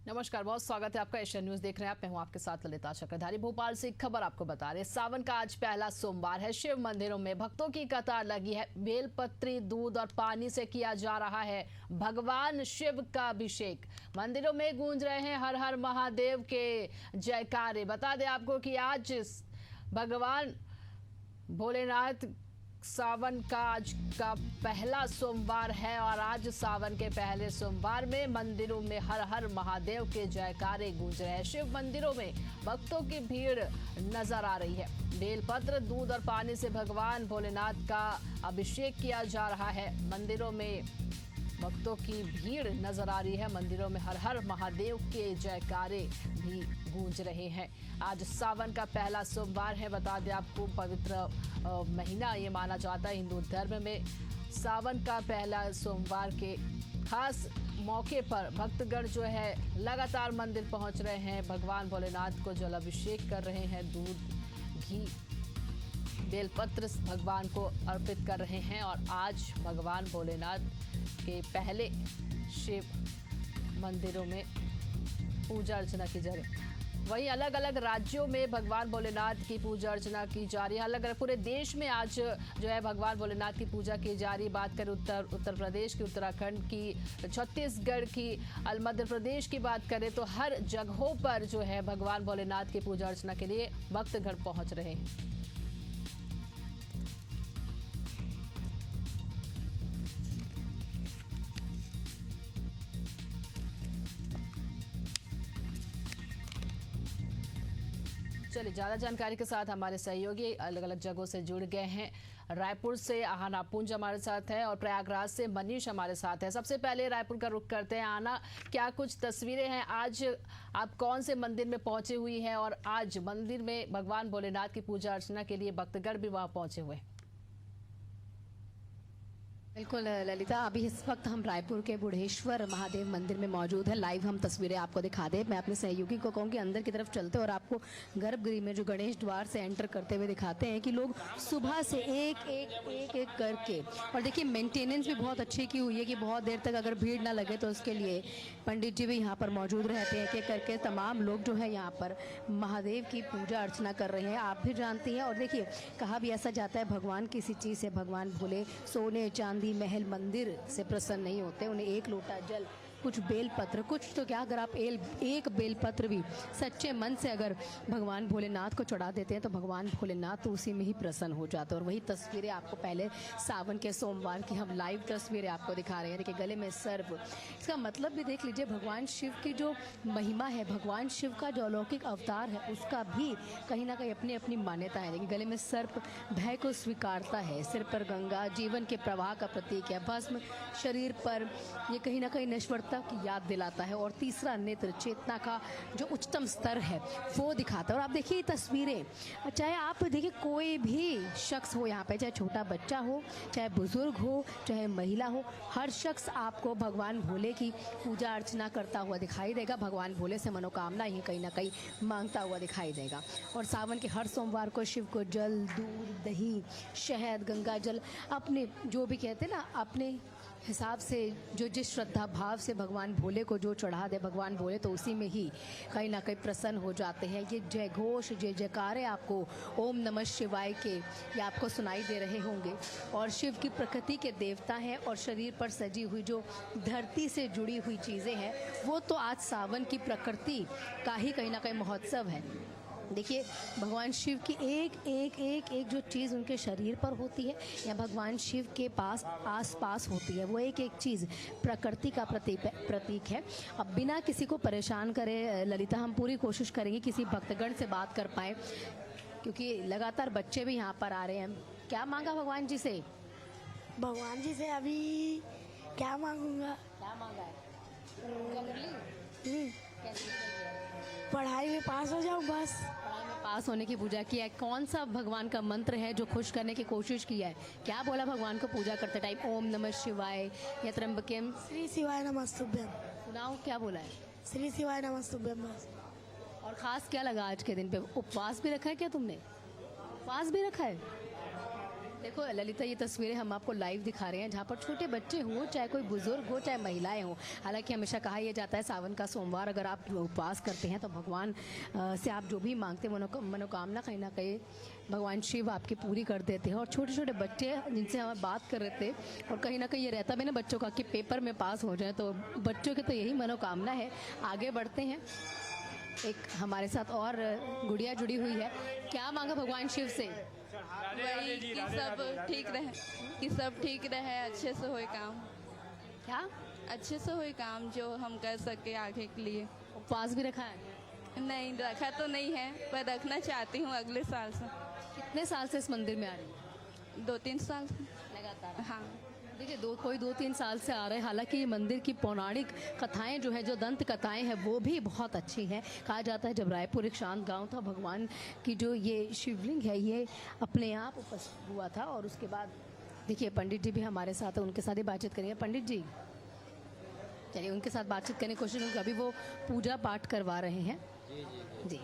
नमस्कार, बहुत स्वागत है आपका। एशियन न्यूज देख रहे हैं आप। मैं हूं आपके साथ ललिता चक्रधारी। भोपाल से एक खबर आपको बता रहे हैं। सावन का आज पहला सोमवार है। शिव मंदिरों में भक्तों की कतार लगी है। बेलपत्री, दूध और पानी से किया जा रहा है भगवान शिव का अभिषेक। मंदिरों में गूंज रहे हैं हर हर महादेव के जयकारे। बता दें आपको कि आज भगवान भोलेनाथ सावन का आज का पहला सोमवार है और आज सावन के पहले सोमवार में मंदिरों में हर हर महादेव के जयकारे गूंज रहे हैं। शिव मंदिरों में भक्तों की भीड़ नजर आ रही है। बेलपत्र, दूध और पानी से भगवान भोलेनाथ का अभिषेक किया जा रहा है। मंदिरों में भक्तों की भीड़ नजर आ रही है। मंदिरों में हर हर महादेव के जयकारे भी गूंज रहे हैं। आज सावन का पहला सोमवार है। बता दें आपको, पवित्र महीना ये माना जाता है हिंदू धर्म में। सावन का पहला सोमवार के खास मौके पर भक्तगण जो है लगातार मंदिर पहुंच रहे हैं। भगवान भोलेनाथ को जल अभिषेक कर रहे हैं। दूध, घी, बेलपत्र भगवान को अर्पित कर रहे हैं और आज भगवान भोलेनाथ के पहले शिव मंदिरों में पूजा अर्चना की जा रही है। वहीं अलग अलग राज्यों में भगवान भोलेनाथ की पूजा अर्चना की जा रही है। अलग अलग पूरे देश में आज जो है भगवान भोलेनाथ की पूजा की जा रही है। बात करें उत्तर प्रदेश की, उत्तराखंड की, छत्तीसगढ़ की, मध्य प्रदेश की बात करें तो हर जगहों पर जो है भगवान भोलेनाथ की पूजा अर्चना के लिए भक्तगण पहुंच रहे हैं। चलिए, ज्यादा जानकारी के साथ हमारे सहयोगी अलग अलग जगहों से जुड़ गए हैं। रायपुर से आहाना पुंज हमारे साथ है और प्रयागराज से मनीष हमारे साथ है। सबसे पहले रायपुर का रुख करते हैं। आना, क्या कुछ तस्वीरें हैं? आज आप कौन से मंदिर में पहुंचे हुई हैं और आज मंदिर में भगवान भोलेनाथ की पूजा अर्चना के लिए भक्तगण भी वहां पहुंचे हुए हैं? बिल्कुल ललिता, अभी इस वक्त हम रायपुर के बुढ़ेश्वर महादेव मंदिर में मौजूद हैं। लाइव हम तस्वीरें आपको दिखा दें। मैं अपने सहयोगी को कहूँ कि अंदर की तरफ चलते और आपको गर्भगृह में जो गणेश द्वार से एंटर करते हुए दिखाते हैं कि लोग सुबह से एक करके, और देखिए मेंटेनेंस भी बहुत अच्छी की हुई है कि बहुत देर तक अगर भीड़ ना लगे तो उसके लिए पंडित जी भी यहाँ पर मौजूद रहते हैं। एक करके तमाम लोग जो है यहाँ पर महादेव की पूजा अर्चना कर रहे हैं। आप भी जानती हैं, और देखिए कहा भी ऐसा जाता है भगवान किसी चीज़ से, भगवान भोले सोने चांदी महल मंदिर से प्रसन्न नहीं होते। उन्हें एक लोटा जल, कुछ बेलपत्र, कुछ तो क्या, अगर आप एक बेलपत्र भी सच्चे मन से अगर भगवान भोलेनाथ को चढ़ा देते हैं तो भगवान भोलेनाथ तो उसी में ही प्रसन्न हो जाते हैं। और वही तस्वीरें आपको पहले सावन के सोमवार की हम लाइव तस्वीरें आपको दिखा रहे हैं। देखिए गले में सर्प, इसका मतलब भी देख लीजिए। भगवान शिव की जो महिमा है, भगवान शिव का जो अलौकिक अवतार है, उसका भी कहीं ना कहीं अपनी अपनी मान्यता है। देखिए गले में सर्प भय को स्वीकारता है, सिर पर गंगा जीवन के प्रवाह का प्रतीक है, भस्म शरीर पर ये कहीं ना कहीं नश्वर की याद दिलाता है, और तीसरा नेत्र चेतना का जो उच्चतम स्तर है वो दिखाता है। और आप देखिए तस्वीरें, चाहे आप देखिए कोई भी शख्स हो यहाँ पे, चाहे छोटा बच्चा हो, चाहे बुजुर्ग हो, चाहे महिला हो, हर शख्स आपको भगवान भोले की पूजा अर्चना करता हुआ दिखाई देगा। भगवान भोले से मनोकामना ही कहीं ना कहीं मांगता हुआ दिखाई देगा। और सावन के हर सोमवार को शिव को जल, दूध, दही, शहद, गंगा जल, अपने जो भी कहते हैं ना, अपने हिसाब से जो जिस श्रद्धा भाव से भगवान भोले को जो चढ़ा दे भगवान भोले तो उसी में ही कहीं ना कहीं प्रसन्न हो जाते हैं। ये जय घोष, जय जयकारे आपको ओम नमः शिवाय के ये आपको सुनाई दे रहे होंगे। और शिव की प्रकृति के देवता हैं और शरीर पर सजी हुई जो धरती से जुड़ी हुई चीज़ें हैं वो तो आज सावन की प्रकृति का ही कहीं ना कहीं महोत्सव है। देखिए भगवान शिव की एक जो चीज़ उनके शरीर पर होती है या भगवान शिव के पास आस-पास होती है, वो एक चीज़ प्रकृति का प्रतीक है। अब बिना किसी को परेशान करे ललिता, हम पूरी कोशिश करेंगे किसी भक्तगण से बात कर पाएँ, क्योंकि लगातार बच्चे भी यहाँ पर आ रहे हैं। क्या मांगा भगवान जी से? भगवान जी से अभी क्या मांगूंगा? क्या मांगा है? पढ़ाई में पास हो जाऊँ बस। पढ़ाई में पास होने की पूजा की है। कौन सा भगवान का मंत्र है जो खुश करने की कोशिश की है? क्या बोला भगवान को पूजा करते टाइम? ओम नमः शिवाय या त्र्यंबकेम श्री शिवाय नमस्तुभ्यम। सुनाओ क्या बोला है? श्री शिवाय नमस्तुभ्यम बस। और खास क्या लगा आज के दिन पे? उपवास भी रखा है क्या तुमने? उपवास भी रखा है? देखो ललिता, ये तस्वीरें हम आपको लाइव दिखा रहे हैं जहाँ पर छोटे बच्चे हों, चाहे कोई बुजुर्ग हो, चाहे महिलाएं हों। हालांकि हमेशा कहा यह जाता है सावन का सोमवार अगर आप उपवास करते हैं तो भगवान से आप जो भी मांगते हैं मनोकामना कहीं ना कहीं भगवान शिव आपकी पूरी कर देते हैं। और छोटे छोटे बच्चे जिनसे हम बात कर रहे थे, और कहीं ना कहीं ये रहता भी ना बच्चों का कि पेपर में पास हो जाए, तो बच्चों की तो यही मनोकामना है। आगे बढ़ते हैं, एक हमारे साथ और गुड़िया जुड़ी हुई है। क्या मांगा भगवान शिव से? वही कि सब ठीक रहे, कि सब ठीक रहे, अच्छे से होए काम, क्या अच्छे से होए काम जो हम कर सके आगे के लिए। उपवास भी रखा है? नहीं रखा तो नहीं है, पर रखना चाहती हूँ अगले साल से। कितने साल से इस मंदिर में आ रही है? 2-3 साल से लगातार? हाँ। देखिए, 2-3 साल से आ रहे हैं। हालांकि ये मंदिर की पौराणिक कथाएं जो है, जो दंत कथाएं हैं, वो भी बहुत अच्छी हैं। कहा जाता है जब रायपुर एक शांत गांव था, भगवान की जो ये शिवलिंग है ये अपने आप उपस्थित हुआ था। और उसके बाद देखिए पंडित जी भी हमारे साथ है, उनके साथ ही बातचीत करेंगे। पंडित जी, चलिए उनके साथ बातचीत करने की कोशिश करेंगे। अभी वो पूजा पाठ करवा रहे हैं। जी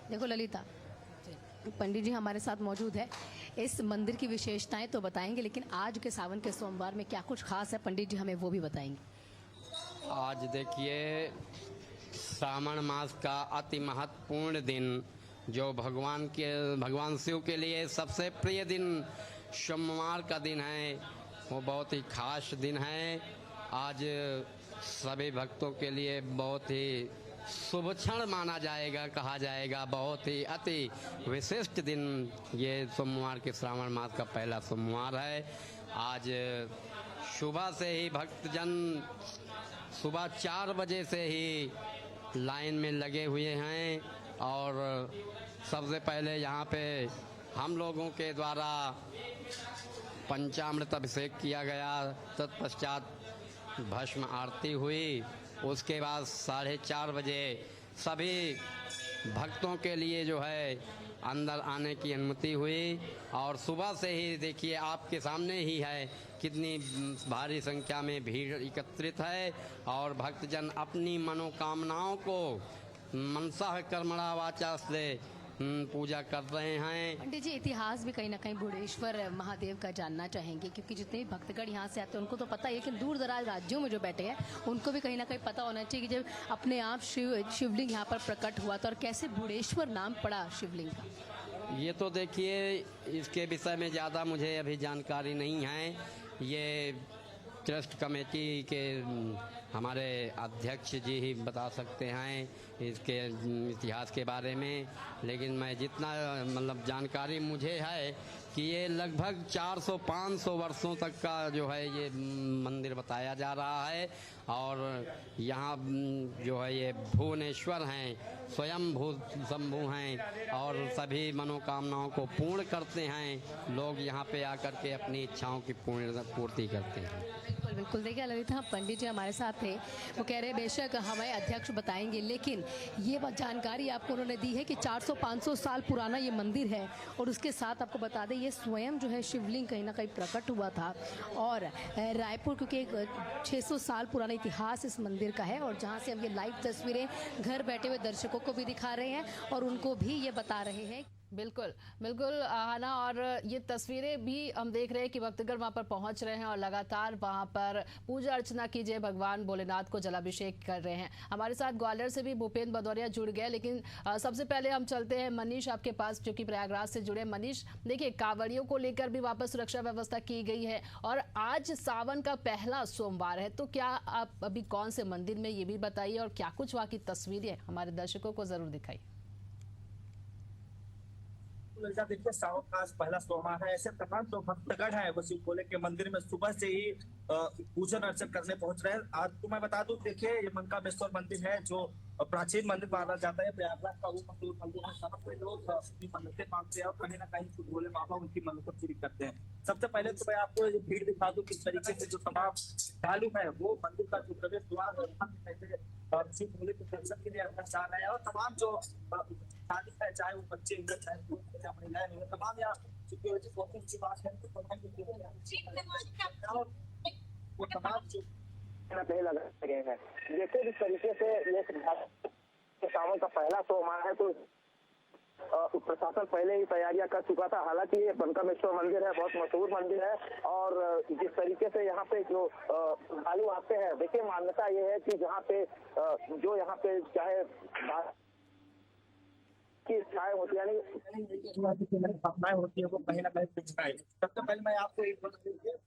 देखो ललिता, पंडित जी हमारे साथ मौजूद है। इस मंदिर की विशेषताएं तो बताएंगे, लेकिन आज के सावन के सोमवार में क्या कुछ खास है पंडित जी, हमें वो भी बताएंगे। आज देखिए श्रावण मास का अति महत्वपूर्ण दिन, जो भगवान शिव के लिए सबसे प्रिय दिन सोमवार का दिन है, वो बहुत ही खास दिन है। आज सभी भक्तों के लिए बहुत ही शुभ क्षण माना जाएगा, कहा जाएगा। बहुत ही अति विशिष्ट दिन ये सोमवार के श्रावण मास का पहला सोमवार है। आज सुबह से ही भक्तजन सुबह 4 बजे से ही लाइन में लगे हुए हैं, और सबसे पहले यहाँ पे हम लोगों के द्वारा पंचामृत अभिषेक किया गया, तत्पश्चात भस्म आरती हुई। उसके बाद 4:30 बजे सभी भक्तों के लिए जो है अंदर आने की अनुमति हुई। और सुबह से ही देखिए आपके सामने ही है कितनी भारी संख्या में भीड़ एकत्रित है, और भक्तजन अपनी मनोकामनाओं को मनसा कर्मणा वाचा से पूजा कर रहे हैं। पंडित जी, इतिहास भी कहीं ना कहीं बुढ़ेश्वर महादेव का जानना चाहेंगे, क्योंकि जितने भी भक्तगण यहाँ से आते हैं उनको तो पता है, लेकिन दूर दराज राज्यों में जो बैठे हैं उनको भी कहीं ना कहीं पता होना चाहिए कि जब अपने आप शिवलिंग यहाँ पर प्रकट हुआ था, और कैसे बुढ़ेश्वर नाम पड़ा शिवलिंग का। ये तो देखिए इसके विषय में ज़्यादा मुझे अभी जानकारी नहीं है। ये ट्रस्ट कमेटी के हमारे अध्यक्ष जी ही बता सकते हैं इसके इतिहास के बारे में। लेकिन मैं जितना मतलब जानकारी मुझे है कि ये लगभग 400-500 वर्षों तक का जो है ये मंदिर बताया जा रहा है। और यहाँ जो है ये भुवनेश्वर हैं, स्वयं भू शंभु हैं, और सभी मनोकामनाओं को पूर्ण करते हैं। लोग यहाँ पे आकर के अपनी इच्छाओं की पूर्ति करते हैं। बिल्कुल बिल्कुल। देखिए ललिता, पंडित जी हमारे साथ थे, वो कह रहे बेशक हमें अध्यक्ष बताएंगे, लेकिन ये जानकारी आपको उन्होंने दी है कि 400-500 साल पुराना ये मंदिर है। और उसके साथ आपको बता दें ये स्वयं जो है शिवलिंग कहीं ना कहीं प्रकट हुआ था। और रायपुर क्योंकि एक 600 साल पुराना इतिहास इस मंदिर का है, और जहाँ से हम ये लाइव तस्वीरें घर बैठे हुए दर्शकों को भी दिखा रहे हैं और उनको भी ये बता रहे हैं। बिल्कुल बिल्कुल हाना, और ये तस्वीरें भी हम देख रहे हैं कि भक्तगण वहां पर पहुंच रहे हैं और लगातार वहां पर पूजा अर्चना कीजिए, भगवान भोलेनाथ को जलाभिषेक कर रहे हैं। हमारे साथ ग्वालियर से भी भूपेंद्र भदौरिया जुड़ गए, लेकिन सबसे पहले हम चलते हैं मनीष आपके पास, जो कि प्रयागराज से जुड़े। मनीष, देखिए कांवड़ियों को लेकर भी वहां पर सुरक्षा व्यवस्था की गई है, और आज सावन का पहला सोमवार है, तो क्या आप अभी कौन से मंदिर में ये भी बताइए, और क्या कुछ वहाँ की तस्वीरें हमारे दर्शकों को जरूर दिखाई। देखिए सावन का आज पहला सोमवार है। ऐसे तमाम जो भक्तगण है वो शिव भोले के मंदिर में सुबह से ही पूजन अर्चन करने पहुंच रहे हैं। आज तो मैं बता दूं, देखिए ये मनकामेश्वर मंदिर है जो प्राचीन मंदिर माना जाता है, प्रयागराज का वो मंदिर है। सब लोग अपनी मन्नतें मांगते हैं और कहीं ना कहीं शिव भोले बाबा उनकी मन्नतें पूरी करते हैं। सबसे पहले तो मैं आपको ये भीड़ दिखा दूं किस तरीके से जो तमाम श्रद्धालु है वो मंदिर का जो प्रवेश द्वार है शिव भोले के दर्शन के लिए अंदर जा रहे हैं। और तमाम जो शादी है, चाहे वो बच्चे हुए चाहे महिलाएं हुए, तमाम यहाँ की बात है वो तमाम जो नहीं लगा गए हैं। जैसे जिस तरीके से ये सावन का पहला सोमवार है, तो प्रशासन पहले ही तैयारियां कर चुका था। हालांकि ये बनकामेश्वर मंदिर है, बहुत मशहूर मंदिर है और जिस तरीके से यहाँ पे जो श्रद्धालु आते हैं, देखिए मान्यता ये है कि जहाँ पे जो यहाँ पे चाहे की इच्छाएं होती है, यानी भावनाएं होती है वो कहीं ना कहीं पिछड़ाई। सबसे पहले मैं आपको एक बात दीजिए,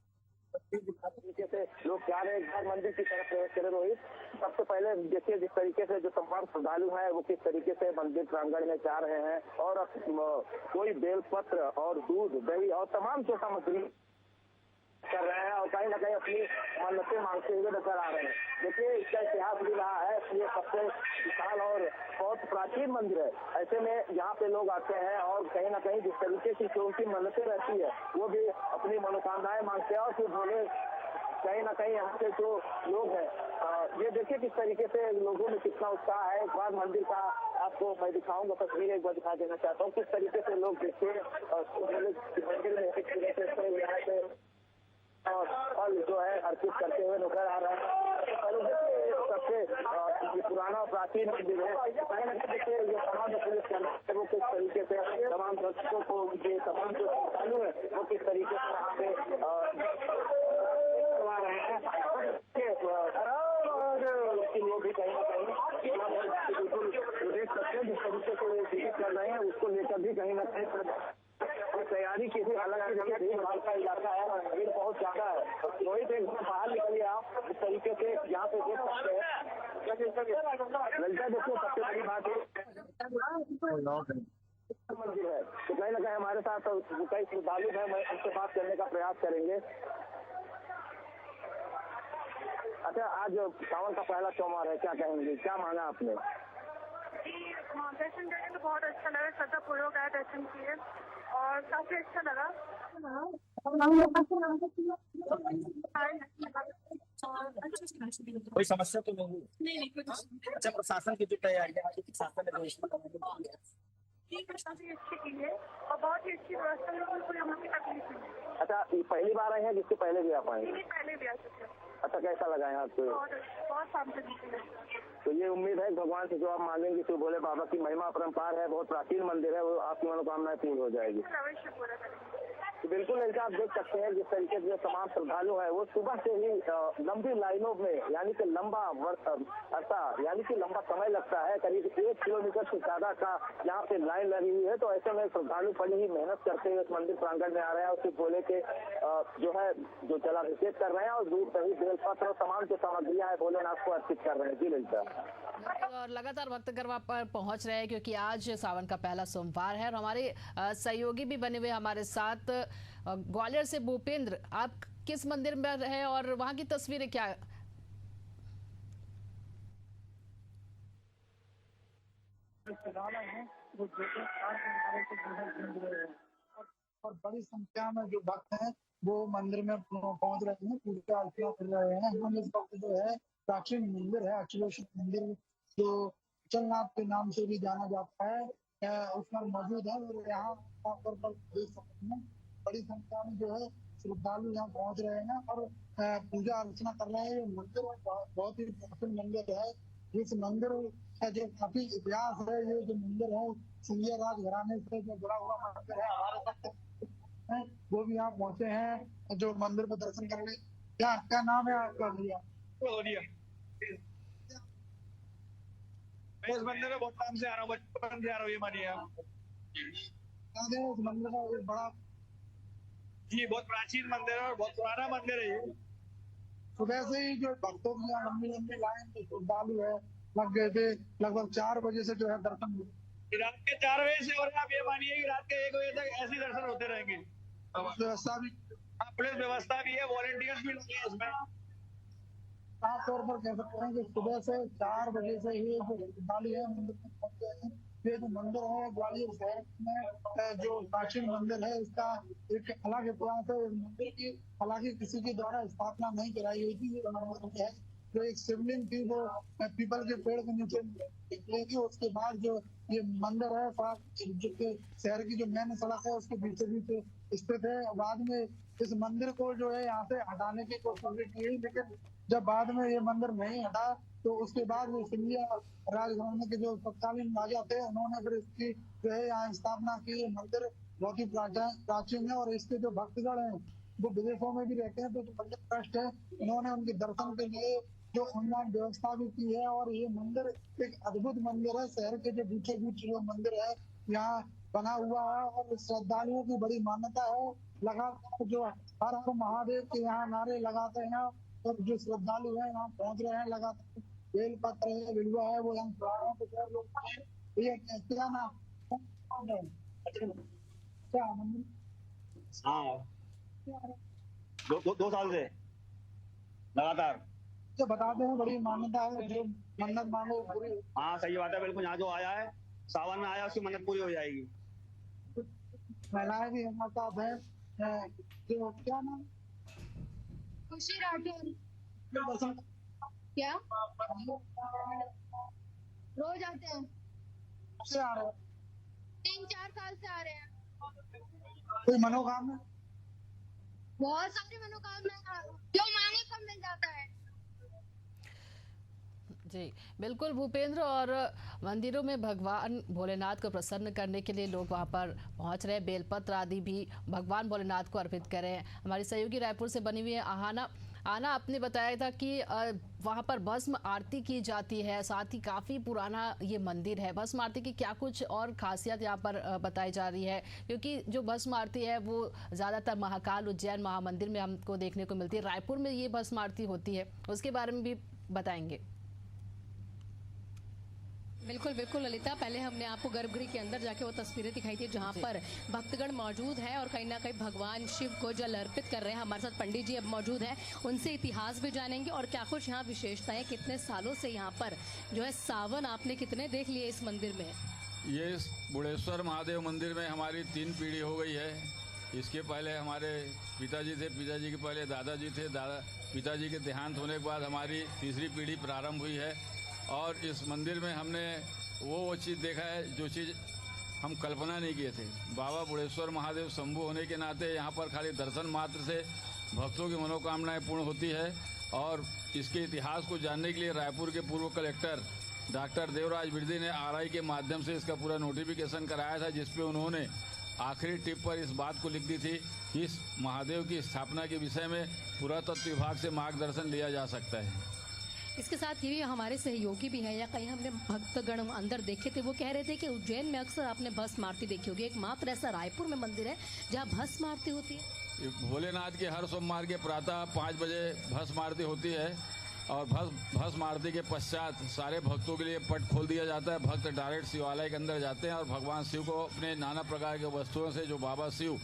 तरीके से लोग जा रहे हैं घर मंदिर की तरफ प्रवेश करें। रोहित, सबसे पहले देखिए जिस तरीके से जो तमाम श्रद्धालु हैं वो किस तरीके से मंदिर प्रांगण में जा रहे हैं और कोई बेलपत्र और दूध दही और तमाम जो सामग्री कर रहे हैं और कहीं ना कहीं अपनी मन्नतें मांगते हुए नजर आ रहे हैं। देखिए इसका इतिहास भी रहा है, ये सबसे विशाल और बहुत प्राचीन मंदिर है। ऐसे में यहाँ पे लोग आते हैं और कहीं ना कहीं जिस तरीके की जो उनकी मन्नतें रहती है वो भी अपनी मनोकामनाएं मांगते हैं और फिर बोले कहीं ना कहीं यहाँ के जो लोग हैं ये देखिए किस तरीके से लोगों में कितना उत्साह है। एक बार मंदिर का आपको मैं दिखाऊंगा, तस्वीर एक बार दिखा देना चाहता हूँ किस तरीके से लोग देखिए मंदिर में एक तरीके से यहाँ पे और जो है अर्पित करते हुए नजर आ रहा है। सबसे पुराना और प्राचीन मंदिर है। कहीं ना कहीं देखिए ये तमाम जो पुलिस कर्मी वो किस तरीके से तमाम दर्शकों को उनके तमाम जो श्रद्धालु है वो किस तरीके से यहाँ पे करवा रहे हैं। लोग भी कहीं ना कहीं बिल्कुल देख सकते हैं जिस तरीके से विजिट कर रहे हैं उसको लेकर भी कहीं ना कहीं तैयारी की थी। हालांकि देखिए भीड़ भाड़ का इलाका है, भीड़ बहुत ज्यादा है। रोहित एक बाहर निकलिए आप, इस तरीके से यहाँ पे देख सकते हैं। ललिता देखिए सबसे बड़ी बात मंदिर है तो कहीं ना कहीं हमारे साथ कई श्रद्धालु है, मैं उनसे बात करने का प्रयास करेंगे। अच्छा, आज सावन का पहला सोमवार है, क्या कहेंगे, क्या माना आपने? दर्शन करके तो बहुत अच्छा लगा, श्रद्धा पूर्वक आया, दर्शन किए और काफी अच्छा लगा। कोई समस्या तो नहीं? अच्छा, प्रशासन की जो तैयारियां है, प्रशासन ने ठीक है, काफी अच्छी की है और बहुत ही अच्छी व्यवस्था है, कोई हमें तकलीफ नहीं। अच्छा, ये पहली बार आए हैं जिससे पहले भी आ पाए? पहले भी आ चुके हैं। अच्छा, कैसा लगा है आपको? बहुत शांति। तो ये उम्मीद है भगवान से जो आप मांगेंगे तो भोले बाबा की महिमा अपरंपार है, बहुत प्राचीन मंदिर है, वो आपकी मनोकामनाएं पूर्ण हो जाएगी। अवश्य पूरा करेंगे। बिल्कुल ऐसा आप देख सकते हैं जिस तरीके से तमाम श्रद्धालु है वो सुबह से ही लंबी लाइनों में, यानी कि लंबा अरसा यानी कि लंबा समय लगता है, करीब 1 किलोमीटर से ज्यादा का यहाँ पे लाइन लगी हुई है। तो ऐसे में श्रद्धालु बड़ी ही मेहनत करते हुए इस मंदिर प्रांगण में आ रहे हैं और फिर भोले के जो है जो जलाभिषेक कर रहे हैं और दूध दही बेलपत्र और तमाम जो सामग्रियां है भोलेनाथ को अर्पित कर रहे हैं। जी ललिता। और लगातार भक्तगण वहाँ पर पहुंच रहे हैं क्योंकि आज सावन का पहला सोमवार है और हमारे सहयोगी भी बने हुए हमारे साथ। ग्वालियर से भूपेंद्र, आप किस मंदिर में रहे और वहाँ की तस्वीरें क्या? और बड़ी संख्या में जो भक्त हैं वो मंदिर में पहुंच रहे हैं, पूजा अर्चना कर रहे हैं। हम इस वक्त जो है प्राचीन मंदिर है अचलेश्वर मंदिर, जो अचलनाथ के नाम से भी जाना जाता है, उसमें मौजूद है। और यहाँ पर देख सकते हैं बड़ी संख्या में जो है श्रद्धालु यहाँ पहुंच रहे हैं और पूजा अर्चना कर रहे हैं। ये मंदिर बहुत ही प्राचीन मंदिर है। इस मंदिर का जो काफी इतिहास है, ये जो मंदिर है सिंधिया राज घराने से जो जुड़ा हुआ मंदिर है। हमारे साथ वो भी यहाँ पहुंचे हैं जो मंदिर में दर्शन करने। क्या नाम है आपका भैया? मैं इस मंदिर में बहुत टाइम से आ रहा हूँ, बचपन से आ रहा हूँ, ये मानिए आप। इस मंदिर का एक बड़ा जी बहुत प्राचीन मंदिर है और बहुत पुराना मंदिर है ये। सुबह से ही जो भक्तों की लंबी लंबी लाइन जो श्रद्धालु है लग गए थे, लगभग 4 बजे से जो है दर्शन हुए। रात के 4 बजे से और आप ये मानिए कि रात के 1 बजे तक ऐसे दर्शन होते रहेंगे। व्यवस्था भी, पुलिस व्यवस्था भी है, वॉलंटियर्स भी लगे हैं इसमें। साफ तौर पर कह सकते हैं कि सुबह से 4 बजे से ही जो श्रद्धालु है मंदिर में पहुंच गए हैं। ये जो मंदिर है ग्वालियर शहर में जो प्राचीन मंदिर है, इसका एक अलग इतिहास है। इस मंदिर की हालांकि किसी के द्वारा स्थापना नहीं कराई गई थी। ये मंदिर है जो एक शिवलिंग थी वो पीपल के पेड़ के नीचे निकलेगी। उसके बाद जो ये मंदिर है जो कि शहर की जो मेन सड़क है उसके बीचों बीच स्थित है। बाद में इस मंदिर को जो है यहाँ से हटाने की कोशिश भी की, लेकिन जब बाद में ये मंदिर नहीं हटा तो उसके बाद वो सिंधिया राजघराने के जो तत्कालीन राजा थे उन्होंने फिर इसकी जो है यहाँ स्थापना की। ये मंदिर बहुत ही प्राचीन है और इसके जो भक्तगण हैं वो विदेशों में भी रहते हैं, तो जो मंदिर ट्रस्ट है उन्होंने उनके दर्शन के लिए जो ऑनलाइन व्यवस्था भी की है। और ये मंदिर एक अद्भुत मंदिर है, शहर के जो बीचों बीच जो मंदिर है यहाँ बना हुआ है और श्रद्धालुओं की बड़ी मान्यता है। लगातार जो हर हर महादेव के यहाँ नारे लगाते हैं और जो श्रद्धालु है यहाँ पहुंच रहे हैं। लगातार बेल पत्र है, बिलवा है, वो यहाँ लोग ये क्या नाम क्या मंदिर? हाँ, दो साल से लगातार जो बताते हैं बड़ी मान्यता है, जो मन्नत मांगो पूरी। हाँ सही बात है, बिल्कुल। यहाँ जो आया है सावन में आया उसकी मन्नत पूरी हो जाएगी। महिलाएं भी हमारे साथ है, जो क्या नाम खुशी राठौर। क्या रोज आते हैं? से आ रहे हैं 3-4 साल से आ रहे हैं। कोई मनोकामना? बहुत सारी मनोकामना जो मांगे सब मिल जाता है। जी बिल्कुल भूपेंद्र, और मंदिरों में भगवान भोलेनाथ को प्रसन्न करने के लिए लोग वहां पर पहुंच रहे हैं, बेलपत्र आदि भी भगवान भोलेनाथ को अर्पित कर रहे हैं। हमारी सहयोगी रायपुर से बनी हुई है आना आपने बताया था कि वहां पर भस्म आरती की जाती है, साथ ही काफी पुराना ये मंदिर है। भस्म आरती की क्या कुछ और खासियत यहाँ पर बताई जा रही है? क्योंकि जो भस्म आरती है वो ज्यादातर महाकाल उज्जैन महामंदिर में हमको देखने को मिलती है, रायपुर में ये भस्म आरती होती है, उसके बारे में भी बताएंगे। बिल्कुल बिल्कुल ललिता, पहले हमने आपको गर्भगृह के अंदर जाके वो तस्वीरें दिखाई थी जहाँ पर भक्तगण मौजूद है और कहीं ना कहीं भगवान शिव को जल अर्पित कर रहे हैं। हमारे साथ पंडित जी अब मौजूद हैं, उनसे इतिहास भी जानेंगे और क्या कुछ यहाँ विशेषताएं, कितने सालों से यहाँ पर जो है सावन आपने कितने देख लिए इस मंदिर में? ये बुढ़ेश्वर महादेव मंदिर में हमारी 3 पीढ़ी हो गई है। इसके पहले हमारे पिताजी थे, पिताजी के पहले दादाजी थे, पिताजी के देहांत होने के बाद हमारी तीसरी पीढ़ी प्रारंभ हुई है। और इस मंदिर में हमने वो चीज़ देखा है जो चीज़ हम कल्पना नहीं किए थे। बाबा बुढ़ेश्वर महादेव शंभु होने के नाते यहाँ पर खाली दर्शन मात्र से भक्तों की मनोकामनाएं पूर्ण होती है। और इसके इतिहास को जानने के लिए रायपुर के पूर्व कलेक्टर डॉक्टर देवराज बिरदी ने RI के माध्यम से इसका पूरा नोटिफिकेशन कराया था, जिसपे उन्होंने आखिरी टिप पर इस बात को लिख दी थी कि इस महादेव की स्थापना के विषय में पुरातत्व विभाग से मार्गदर्शन लिया जा सकता है। इसके साथ ये भी हमारे सहयोगी भी हैं, या कहीं हमने भक्तगण अंदर देखे थे, वो कह रहे थे कि उज्जैन में अक्सर आपने भस्म आरती देखी होगी, एकमात्र ऐसा रायपुर में मंदिर है जहाँ भस्म आरती होती है। भोलेनाथ के हर सोमवार के प्रातः 5 बजे भस्म आरती होती है और भस्म आरती के पश्चात सारे भक्तों के लिए पट खोल दिया जाता है। भक्त डायरेक्ट शिवालय के अंदर जाते हैं और भगवान शिव को अपने नाना प्रकार के वस्तुओं से जो बाबा शिव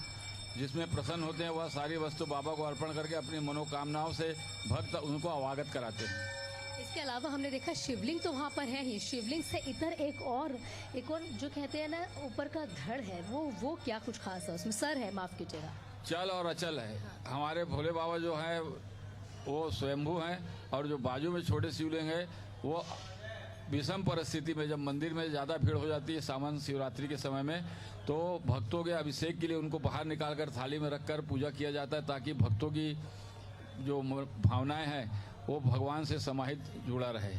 जिसमें प्रसन्न होते हैं वह सारी वस्तु बाबा को अर्पण करके अपनी मनोकामनाओं से भक्त उनको अवगत कराते हैं। इसके अलावा हमने देखा शिवलिंग तो वहाँ पर है ही, शिवलिंग से इधर एक और जो कहते हैं ना ऊपर का धड़ है, वो क्या कुछ खास है उसमें? सर है, माफ कीजिएगा, चल और अचल है। हमारे भोले बाबा जो है वो स्वयंभू हैं और जो बाजू में छोटे शिवलिंग है वो विषम परिस्थिति में, जब मंदिर में ज़्यादा भीड़ हो जाती है सावन शिवरात्रि के समय में, तो भक्तों के अभिषेक के लिए उनको बाहर निकालकर थाली में रखकर पूजा किया जाता है, ताकि भक्तों की जो भावनाएं हैं वो भगवान से समाहित जुड़ा रहे।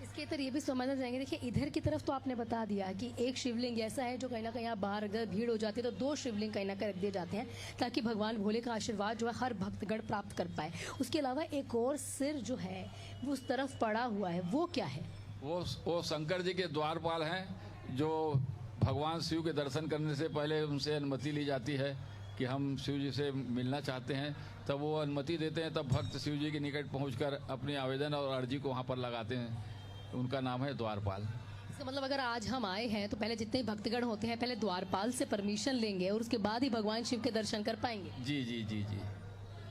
इसके इधर ये भी समझना चाहेंगे, देखिए इधर की तरफ तो आपने बता दिया कि एक शिवलिंग ऐसा है जो कहीं ना कहीं यहाँ बाहर अगर भीड़ हो जाती है तो 2 शिवलिंग कहीं ना कहीं रख दिए जाते हैं ताकि भगवान भोले का आशीर्वाद जो है हर भक्तगण प्राप्त कर पाए। उसके अलावा एक और सिर जो है वो उस तरफ पड़ा हुआ है, वो क्या है? वो शंकर जी के द्वारपाल हैं, जो भगवान शिव के दर्शन करने से पहले उनसे अनुमति ली जाती है कि हम शिव जी से मिलना चाहते हैं, तब वो अनुमति देते हैं, तब भक्त शिव जी के निकट पहुंचकर अपनी आवेदन और अर्जी को वहाँ पर लगाते हैं। उनका नाम है द्वारपाल। इसका मतलब अगर आज हम आए हैं तो पहले जितने भक्तगण होते हैं पहले द्वारपाल से परमिशन लेंगे और उसके बाद ही भगवान शिव के दर्शन कर पाएंगे। जी जी जी जी।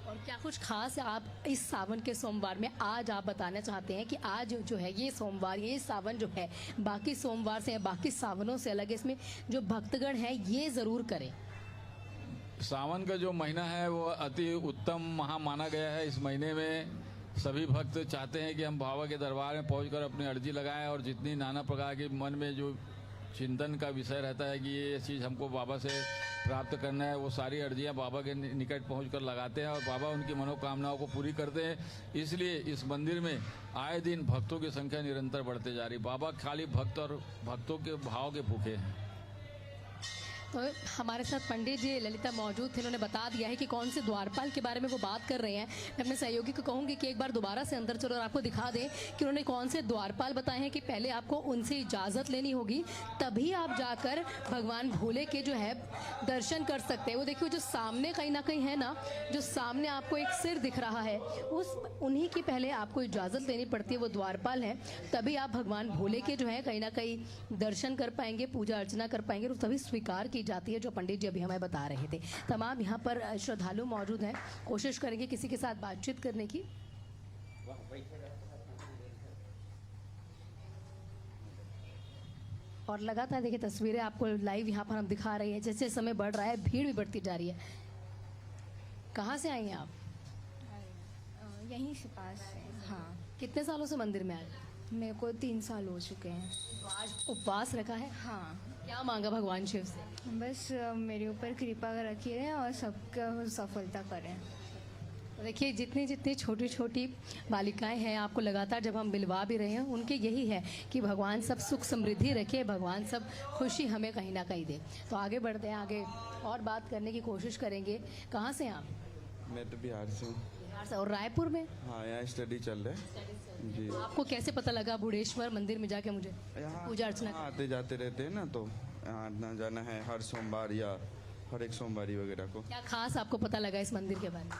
और क्या कुछ खास है आप इस सावन के सोमवार में आज आप बताना चाहते हैं कि आज जो है ये सोमवार, ये सावन जो है बाकी सोमवार से, बाकी सावनों से अलग है, इसमें जो भक्तगण है ये जरूर करें? सावन का जो महीना है वो अति उत्तम माह माना गया है। इस महीने में सभी भक्त चाहते हैं कि हम बाबा के दरबार में पहुंचकर अपनी अर्जी लगाएं और जितनी नाना प्रकार के मन में जो चिंतन का विषय रहता है कि ये चीज़ हमको बाबा से प्राप्त करना है, वो सारी अर्जियां बाबा के निकट पहुंचकर लगाते हैं और बाबा उनकी मनोकामनाओं को पूरी करते हैं। इसलिए इस मंदिर में आए दिन भक्तों की संख्या निरंतर बढ़ते जा रही। बाबा खाली भक्त और भक्तों के भाव के भूखे हैं। तो हमारे साथ पंडित जी ललिता मौजूद थे, उन्होंने बता दिया है कि कौन से द्वारपाल के बारे में वो बात कर रहे हैं। मैं अपने सहयोगी को कहूँगी कि एक बार दोबारा से अंदर चलो और आपको दिखा दें कि उन्होंने कौन से द्वारपाल बताए हैं कि पहले आपको उनसे इजाज़त लेनी होगी, तभी आप जाकर भगवान भोले के जो है दर्शन कर सकते हैं। वो देखिए जो सामने कहीं ना कहीं है ना, जो सामने आपको एक सिर दिख रहा है, उन्हीं की पहले आपको इजाज़त लेनी पड़ती है, वो द्वारपाल हैं, तभी आप भगवान भोले के जो है कहीं ना कहीं दर्शन कर पाएंगे, पूजा अर्चना कर पाएंगे और तभी स्वीकार की जाती है, जो पंडित जी अभी हमें बता रहे थे। तमाम यहाँ पर श्रद्धालु मौजूद हैं, कोशिश करेंगे किसी के साथ बातचीत करने की। और लगातार देखिए तस्वीरें आपको लाइव यहाँ पर हम दिखा रहे हैं। जैसे समय बढ़ रहा है भीड़ भी बढ़ती जा रही है। कहाँ से आई हैं आप? यहीं से पास से। हाँ। कितने सालों से मंदिर में आए? मेरे को 3 साल हो चुके हैं। तो आज उपवास रखा है? हाँ। क्या मांगा भगवान शिव से? बस मेरे ऊपर कृपा रखी है और सबका सफलता करें। देखिए जितनी जितनी छोटी छोटी बालिकाएं हैं, आपको लगातार जब हम मिलवा भी रहे हैं, उनके यही है कि भगवान सब सुख समृद्धि रखे, भगवान सब खुशी हमें कहीं ना कहीं दे। तो आगे बढ़ते हैं, आगे और बात करने की कोशिश करेंगे। कहाँ से हैं आप? मैं तो बिहार से हूँ। बिहार से। और रायपुर में? हाँ, यहाँ स्टडी चल रहा है जी। आपको कैसे पता लगा बुढ़ेश्वर मंदिर में जाके मुझे पूजा अर्चना? आते जाते रहते हैं ना, तो यहाँ आना जाना है हर सोमवार या हर एक सोमवारी वगैरह को। क्या खास आपको पता लगा इस मंदिर के बारे में?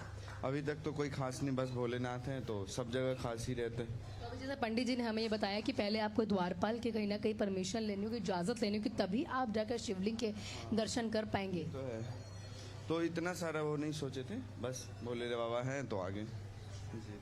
अभी तक तो कोई खास नहीं, बस भोलेनाथ हैं तो सब जगह खास ही रहते हैं। तो जैसे पंडित जी ने हमें ये बताया कि पहले आपको द्वारपाल के कहीं ना कहीं परमिशन लेनी होगी, इजाज़त लेनी होगी, तभी आप जाकर शिवलिंग के दर्शन कर पाएंगे। तो है, तो इतना सारा वो नहीं सोचे थे, बस भोले बाबा हैं तो आगे।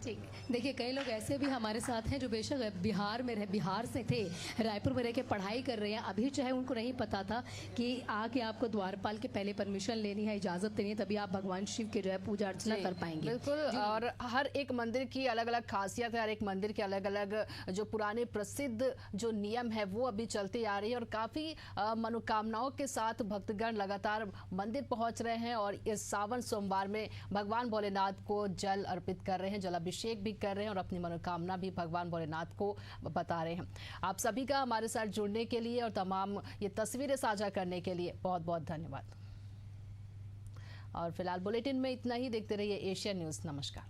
ठीक। देखिए कई लोग ऐसे भी हमारे साथ हैं जो बेशक बिहार से थे, रायपुर में रह के पढ़ाई कर रहे हैं, अभी चाहे उनको नहीं पता था कि आके आपको द्वारपाल के पहले परमिशन लेनी है, इजाज़त लेनी है, तभी आप भगवान शिव के जो है पूजा अर्चना कर पाएंगे। बिल्कुल। और हर एक मंदिर की अलग अलग खासियत है, हर एक मंदिर के अलग अलग जो पुराने प्रसिद्ध जो नियम है वो अभी चलती आ रही है और काफ़ी मनोकामनाओं के साथ भक्तगण लगातार मंदिर पहुँच रहे हैं और इस सावन सोमवार में भगवान भोलेनाथ को जल अर्पित कर रहे हैं, जल अभिषेक भी कर रहे हैं और अपनी मनोकामना भी भगवान भोलेनाथ को बता रहे हैं। आप सभी का हमारे साथ जुड़ने के लिए और तमाम ये तस्वीरें साझा करने के लिए बहुत बहुत धन्यवाद। और फिलहाल बुलेटिन में इतना ही। देखते रहिए एशियन न्यूज़। नमस्कार।